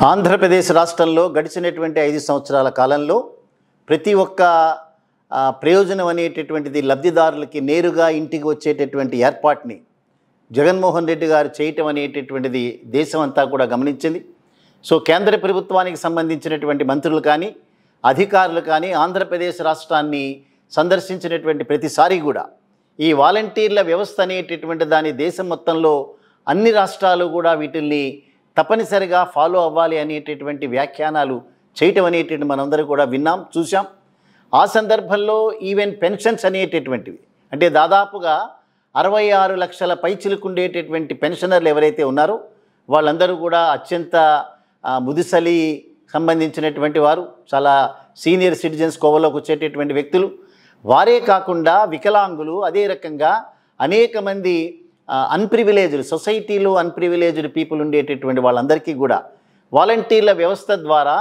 ఆంధ్రప్రదేశ్ రాష్ట్రంలో గడిచినటువంటి 5 సంవత్సరాల కాలంలో ప్రతి ఒక్క ప్రయోజనం అనేటటువంటిది లబ్ధిదారులకి నేరుగా ఇంటికి వచ్చేటటువంటి ఏర్పాటుని జగన్మోహన్ రెడ్డి గారు చేయటం అనేటటువంటిది దేశం అంతా కూడా గమనించింది. సో కేంద్ర ప్రభుత్వానికి సంబంధించినటువంటి మంత్రులు కానీ అధికారులు కానీ ఆంధ్రప్రదేశ్ రాష్ట్రాన్ని సందర్శించినటువంటి ప్రతిసారి కూడా ఈ వాలంటీర్ల వ్యవస్థ అనేటటువంటి దాని దేశం మొత్తంలో అన్ని రాష్ట్రాలు కూడా వీటిల్ని తప్పనిసరిగా ఫాలో అవ్వాలి అనేటటువంటి వ్యాఖ్యానాలు చేయటం అనేటువంటి మనందరూ కూడా విన్నాం, చూసాం. ఆ సందర్భంలో ఈవెన్ పెన్షన్స్ అనేటటువంటివి అంటే దాదాపుగా 66 లక్షల పైచిలుకుండేటటువంటి పెన్షనర్లు ఎవరైతే ఉన్నారో వాళ్ళందరూ కూడా అత్యంత ముదిసలి సంబంధించినటువంటి వారు, చాలా సీనియర్ సిటిజన్స్ కోవలోకి వచ్చేటటువంటి వ్యక్తులు. వారే కాకుండా వికలాంగులు, అదే రకంగా అనేక మంది అన్ప్రివిలేజ్డ్ సొసైటీలో అన్ప్రివిలేజ్డ్ పీపుల్ ఉండేటటువంటి వాళ్ళందరికీ కూడా వాలంటీర్ల వ్యవస్థ ద్వారా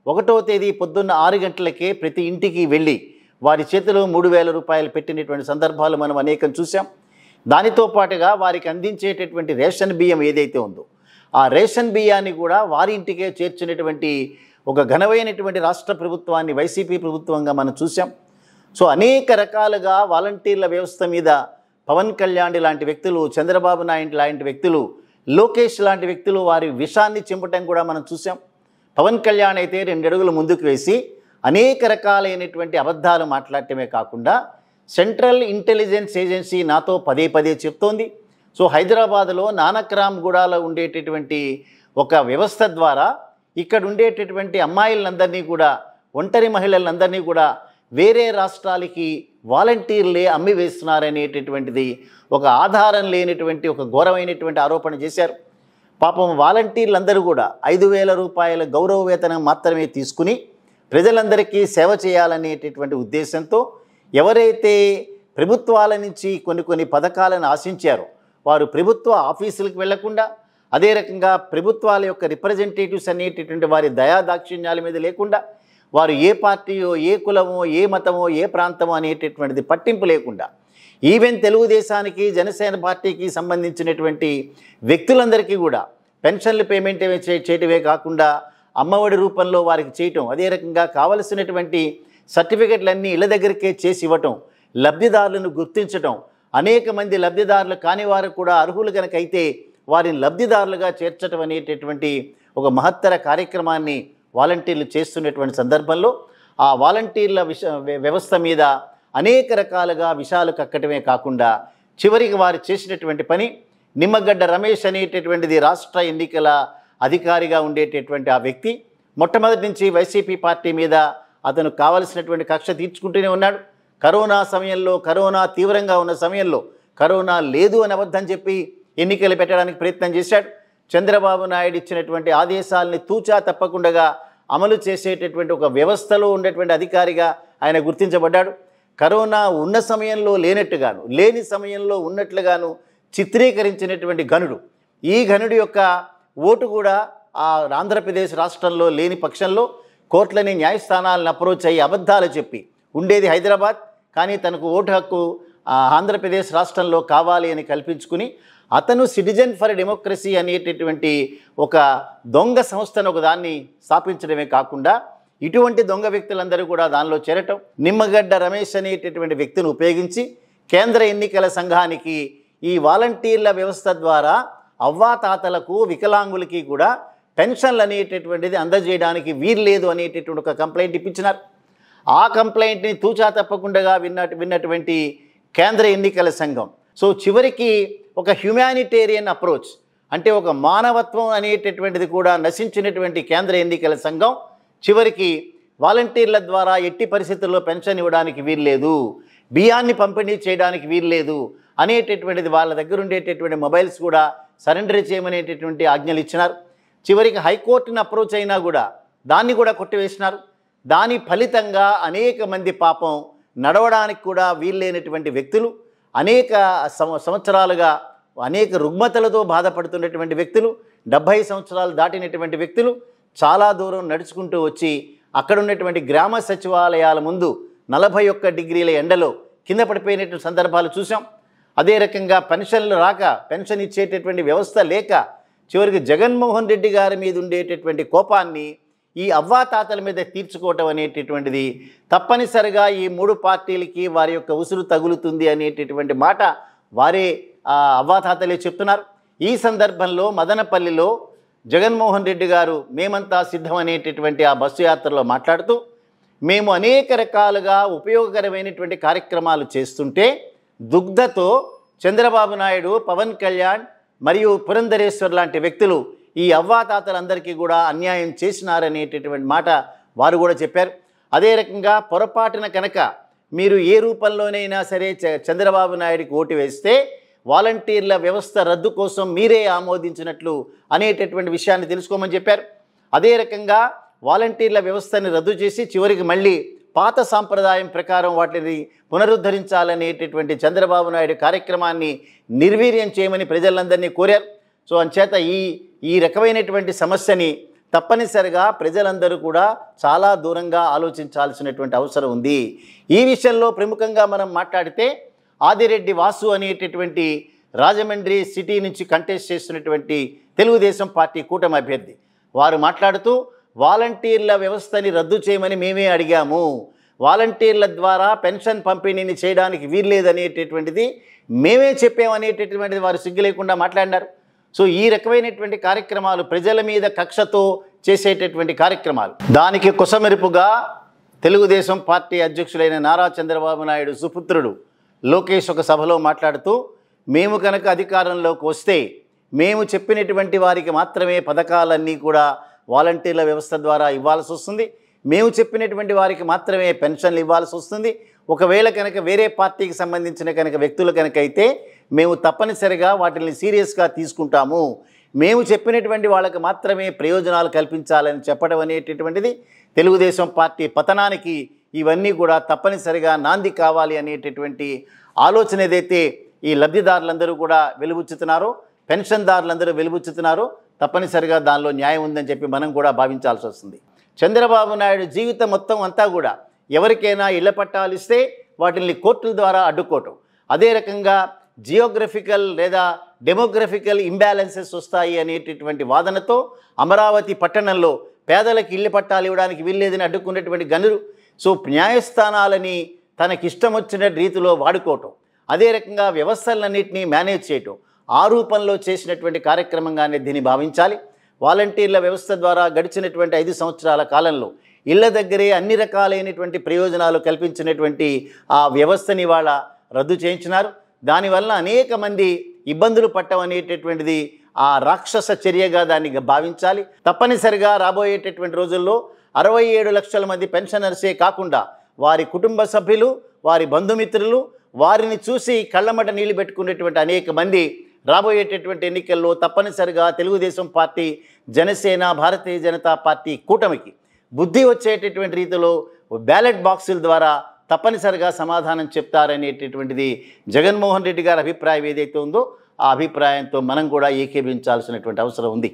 1వ తేదీ పొద్దున్న 6 గంటలకే ప్రతి ఇంటికి వెళ్ళి వారి చేతిలో 3,000 రూపాయలు పెట్టినటువంటి సందర్భాలు మనం అనేకం చూసాం. దానితో పాటుగా వారికి అందించేటటువంటి రేషన్ బియ్యం ఏదైతే ఉందో ఆ రేషన్ బియ్యాన్ని కూడా వారి ఇంటికే చేర్చినటువంటి ఒక ఘనమైనటువంటి రాష్ట్ర ప్రభుత్వాన్ని వైసీపీ ప్రభుత్వంగా మనం చూసాం. సో అనేక రకాలుగా వాలంటీర్ల వ్యవస్థ మీద పవన్ కళ్యాణ్ లాంటి వ్యక్తులు, చంద్రబాబు నాయుడు లాంటి వ్యక్తులు, లోకేష్ లాంటి వ్యక్తులు వారి విషాన్ని చింపటం కూడా మనం చూసాం. పవన్ కళ్యాణ్ అయితే 2 అడుగులు ముందుకు వేసి అనేక రకాలైనటువంటి అబద్ధాలు మాట్లాడటమే కాకుండా సెంట్రల్ ఇంటెలిజెన్స్ ఏజెన్సీ నాతో పదే పదే చెప్తోంది. సో హైదరాబాద్లో నానక్రామ్ గూడాలో ఉండేటటువంటి ఒక వ్యవస్థ ద్వారా ఇక్కడ ఉండేటటువంటి అమ్మాయిలందరినీ కూడా, ఒంటరి మహిళలందరినీ కూడా వేరే రాష్ట్రాలకి వాలంటీర్లే అమ్మి వేస్తున్నారనేటటువంటిది ఒక ఆధారం లేనటువంటి ఒక ఘోరమైనటువంటి ఆరోపణ చేశారు. పాపం వాలంటీర్లందరూ కూడా 5,000 రూపాయల గౌరవ వేతనం మాత్రమే తీసుకుని ప్రజలందరికీ సేవ చేయాలనేటటువంటి ఉద్దేశంతో ఎవరైతే ప్రభుత్వాల నుంచి కొన్ని పథకాలను ఆశించారో వారు ప్రభుత్వ ఆఫీసులకు వెళ్లకుండా, అదే రకంగా ప్రభుత్వాల యొక్క రిప్రజెంటేటివ్స్ అనేటటువంటి వారి దయాదాక్షిణ్యాల మీద లేకుండా, వారు ఏ పార్టీయో, ఏ కులమో, ఏ మతమో, ఏ ప్రాంతమో అనేటటువంటిది పట్టింపు లేకుండా ఈవెన్ తెలుగుదేశానికి, జనసేన పార్టీకి సంబంధించినటువంటి వ్యక్తులందరికీ కూడా పెన్షన్లు పేమెంట్ చేయటమే కాకుండా అమ్మఒడి రూపంలో వారికి చేయటం, అదే రకంగా కావలసినటువంటి సర్టిఫికెట్లన్నీ ఇళ్ళ దగ్గరికే చేసి ఇవ్వటం, లబ్ధిదారులను గుర్తించటం, అనేక మంది లబ్ధిదారులు కాని వారు కూడా అర్హులు కనుక అయితే వారిని లబ్ధిదారులుగా చేర్చడం అనేటటువంటి ఒక మహత్తర కార్యక్రమాన్ని వాలంటీర్లు చేస్తున్నటువంటి సందర్భంలో ఆ వాలంటీర్ల వ్యవస్థ మీద అనేక రకాలుగా విషయాలు కక్కటమే కాకుండా చివరికి వారు చేసినటువంటి పని, నిమ్మగడ్డ రమేష్ అనేటటువంటిది రాష్ట్ర ఎన్నికల అధికారిగా ఉండేటటువంటి ఆ వ్యక్తి మొట్టమొదటి నుంచి వైసీపీ పార్టీ మీద అతను కావలసినటువంటి కక్ష తీర్చుకుంటూనే ఉన్నాడు. కరోనా సమయంలో, కరోనా తీవ్రంగా ఉన్న సమయంలో కరోనా లేదు అని అబద్ధం చెప్పి ఎన్నికలు పెట్టడానికి ప్రయత్నం చేశాడు. చంద్రబాబు నాయుడు ఇచ్చినటువంటి ఆదేశాలని తూచా తప్పకుండా అమలు చేసేటటువంటి ఒక వ్యవస్థలో ఉండేటువంటి అధికారిగా ఆయన గుర్తించబడ్డాడు. కరోనా ఉన్న సమయంలో లేనట్టుగాను, లేని సమయంలో ఉన్నట్లుగాను చిత్రీకరించినటువంటి ఘనుడు. ఈ ఘనుడి యొక్క ఓటు కూడా ఆంధ్రప్రదేశ్ రాష్ట్రంలో లేని పక్షంలో కోర్టులని, న్యాయస్థానాలను అప్రోచ్ అయ్యి అబద్ధాలు చెప్పి ఉండేది హైదరాబాద్, కానీ తనకు ఓటు హక్కు ఆంధ్రప్రదేశ్ రాష్ట్రంలో కావాలి అని కల్పించుకుని అతను సిటిజన్ ఫర్ డెమోక్రసీ అనేటటువంటి ఒక దొంగ సంస్థను ఒకదాన్ని స్థాపించడమే కాకుండా ఇటువంటి దొంగ వ్యక్తులందరూ కూడా దానిలో చేరటం, నిమ్మగడ్డ రమేష్ అనేటటువంటి వ్యక్తిని ఉపయోగించి కేంద్ర ఎన్నికల సంఘానికి ఈ వాలంటీర్ల వ్యవస్థ ద్వారా అవ్వాతాతలకు, వికలాంగులకి కూడా పెన్షన్లు అనేటటువంటిది అందజేయడానికి వీల్లేదు అనేటటువంటి ఒక కంప్లైంట్ ఇప్పించినారు. ఆ కంప్లైంట్ని తూచా తప్పకుండా విన్నటువంటి కేంద్ర ఎన్నికల సంఘం సో చివరికి ఒక హ్యుమానిటేరియన్ అప్రోచ్ అంటే ఒక మానవత్వం అనేటటువంటిది కూడా నశించినటువంటి కేంద్ర ఎన్నికల సంఘం చివరికి వాలంటీర్ల ద్వారా ఎట్టి పరిస్థితుల్లో పెన్షన్ ఇవ్వడానికి వీల్లేదు, బియ్యాన్ని పంపిణీ చేయడానికి వీల్లేదు అనేటటువంటిది వాళ్ళ దగ్గర ఉండేటటువంటి మొబైల్స్ కూడా సరెండర్ చేయమనేటటువంటి ఆజ్ఞలు ఇచ్చినారు. చివరికి హైకోర్టును అప్రోచ్ అయినా కూడా దాన్ని కూడా కొట్టివేసినారు. దాని ఫలితంగా అనేక మంది పాపం నడవడానికి కూడా వీల్లేనటువంటి వ్యక్తులు, అనేక సంవత్సరాలుగా అనేక రుగ్మతలతో బాధపడుతున్నటువంటి వ్యక్తులు, 70 సంవత్సరాలు దాటినటువంటి వ్యక్తులు చాలా దూరం నడుచుకుంటూ వచ్చి అక్కడ ఉన్నటువంటి గ్రామ సచివాలయాల ముందు 41 డిగ్రీల ఎండలో కింద పడిపోయినటువంటి సందర్భాలు చూసాం. అదే రకంగా పెన్షన్లు రాక, పెన్షన్ ఇచ్చేటటువంటి వ్యవస్థ లేక చివరికి జగన్మోహన్ రెడ్డి గారి మీద ఉండేటటువంటి కోపాన్ని ఈ అవ్వాతాతల మీద తీర్చుకోవటం అనేటటువంటిది తప్పనిసరిగా ఈ మూడు పార్టీలకి వారి యొక్క ఉసురు తగులుతుంది అనేటటువంటి మాట వారే అవ్వాతాతలే చెప్తున్నారు. ఈ సందర్భంలో మదనపల్లిలో జగన్మోహన్ రెడ్డి గారు మేమంతా సిద్ధం అనేటటువంటి ఆ బస్సు యాత్రలో మాట్లాడుతూ, మేము అనేక రకాలుగా ఉపయోగకరమైనటువంటి కార్యక్రమాలు చేస్తుంటే దుగ్ధతో చంద్రబాబు నాయుడు, పవన్ కళ్యాణ్ మరియు పురంధరేశ్వర్ లాంటి వ్యక్తులు ఈ అవ్వాతాతలందరికీ కూడా అన్యాయం చేసినారనేటటువంటి మాట వారు కూడా చెప్పారు. అదే రకంగా పొరపాటున కనుక మీరు ఏ రూపంలోనైనా సరే చంద్రబాబు నాయుడికి ఓటు వేస్తే వాలంటీర్ల వ్యవస్థ రద్దు కోసం మీరే ఆమోదించినట్లు అనేటటువంటి విషయాన్ని తెలుసుకోమని చెప్పారు. అదే రకంగా వాలంటీర్ల వ్యవస్థని రద్దు చేసి చివరికి మళ్ళీ పాత సాంప్రదాయం ప్రకారం వాటిని పునరుద్ధరించాలనేటటువంటి చంద్రబాబు నాయుడు కార్యక్రమాన్ని నిర్వీర్యం చేయమని ప్రజలందరినీ కోరారు. సో అంచేత ఈ రకమైనటువంటి సమస్యని తప్పనిసరిగా ప్రజలందరూ కూడా చాలా దూరంగా ఆలోచించాల్సినటువంటి అవసరం ఉంది. ఈ విషయంలో ప్రముఖంగా మనం మాట్లాడితే ఆదిరెడ్డి వాసు అనేటటువంటి రాజమండ్రి సిటీ నుంచి కంటెస్ట్ చేస్తున్నటువంటి తెలుగుదేశం పార్టీ కూటమి అభ్యర్థి వారు మాట్లాడుతూ, వాలంటీర్ల వ్యవస్థని రద్దు చేయమని మేమే అడిగాము, వాలంటీర్ల ద్వారా పెన్షన్ పంపిణీని చేయడానికి వీల్లేదనేటటువంటిది మేమే చెప్పామనేటటువంటిది వారు సిగ్గు లేకుండా మాట్లాడినారు. సో ఈ రకమైనటువంటి కార్యక్రమాలు ప్రజల మీద కక్షతో చేసేటటువంటి కార్యక్రమాలు. దానికి కొసమెరుపుగా తెలుగుదేశం పార్టీ అధ్యక్షులైన నారా చంద్రబాబు నాయుడు సుపుత్రుడు లోకేష్ ఒక సభలో మాట్లాడుతూ, మేము కనుక అధికారంలోకి వస్తే మేము చెప్పినటువంటి వారికి మాత్రమే పథకాలన్నీ కూడా వాలంటీర్ల వ్యవస్థ ద్వారా ఇవ్వాల్సి వస్తుంది, మేము చెప్పినటువంటి వారికి మాత్రమే పెన్షన్లు ఇవ్వాల్సి వస్తుంది. ఒకవేళ కనుక వేరే పార్టీకి సంబంధించిన కనుక వ్యక్తులు కనుక అయితే మేము తప్పనిసరిగా వాటిని సీరియస్గా తీసుకుంటాము, మేము చెప్పినటువంటి వాళ్ళకి మాత్రమే ప్రయోజనాలు కల్పించాలని చెప్పడం అనేటటువంటిది తెలుగుదేశం పార్టీ పతనానికి ఇవన్నీ కూడా తప్పనిసరిగా నాంది కావాలి అనేటటువంటి ఆలోచన ఏదైతే ఈ లబ్ధిదారులందరూ కూడా వెలుబుచ్చుతున్నారో, పెన్షన్దారులందరూ వెలుబుచ్చుతున్నారో, తప్పనిసరిగా దానిలో న్యాయం ఉందని చెప్పి మనం కూడా భావించాల్సి వస్తుంది. చంద్రబాబు నాయుడు జీవితం మొత్తం అంతా కూడా ఎవరికైనా ఇళ్ల పట్టాలు ఇస్తే వాటిని కోర్టుల ద్వారా అడ్డుకోవటం, అదే రకంగా జియోగ్రఫికల్ లేదా డెమోగ్రఫికల్ ఇంబ్యాలెన్సెస్ వస్తాయి అనేటటువంటి వాదనతో అమరావతి పట్టణంలో పేదలకు ఇళ్ల పట్టాలు ఇవ్వడానికి వీల్లేదని అడ్డుకున్నటువంటి గనులు. సో న్యాయస్థానాలని తనకిష్టం వచ్చిన రీతిలో వాడుకోవటం, అదే రకంగా వ్యవస్థలన్నింటినీ మేనేజ్ చేయటం, ఆ రూపంలో చేసినటువంటి కార్యక్రమంగానే దీన్ని భావించాలి. వాలంటీర్ల వ్యవస్థ ద్వారా గడిచినటువంటి 5 సంవత్సరాల కాలంలో ఇళ్ల దగ్గరే అన్ని రకాలైనటువంటి ప్రయోజనాలు కల్పించినటువంటి ఆ వ్యవస్థని వాళ్ళ రద్దు చేయించినారు. దానివల్ల అనేక మంది ఇబ్బందులు పట్టడం అనేటటువంటిది ఆ రాక్షస చర్యగా దాన్ని భావించాలి. తప్పనిసరిగా రాబోయేటటువంటి రోజుల్లో 67 లక్షల మంది పెన్షనర్సే కాకుండా వారి కుటుంబ సభ్యులు, వారి బంధుమిత్రులు, వారిని చూసి కళ్ళమట నీళ్లు పెట్టుకునేటువంటి అనేక మంది రాబోయేటటువంటి ఎన్నికల్లో తప్పనిసరిగా తెలుగుదేశం పార్టీ, జనసేన, భారతీయ జనతా పార్టీ కూటమికి బుద్ధి వచ్చేటటువంటి రీతిలో బ్యాలెట్ బాక్సుల ద్వారా తప్పనిసరిగా సమాధానం చెప్తారనేటటువంటిది జగన్మోహన్ రెడ్డి గారి అభిప్రాయం ఏదైతే ఉందో ఆ అభిప్రాయంతో మనం కూడా ఏకీభవించాల్సినటువంటి అవసరం ఉంది.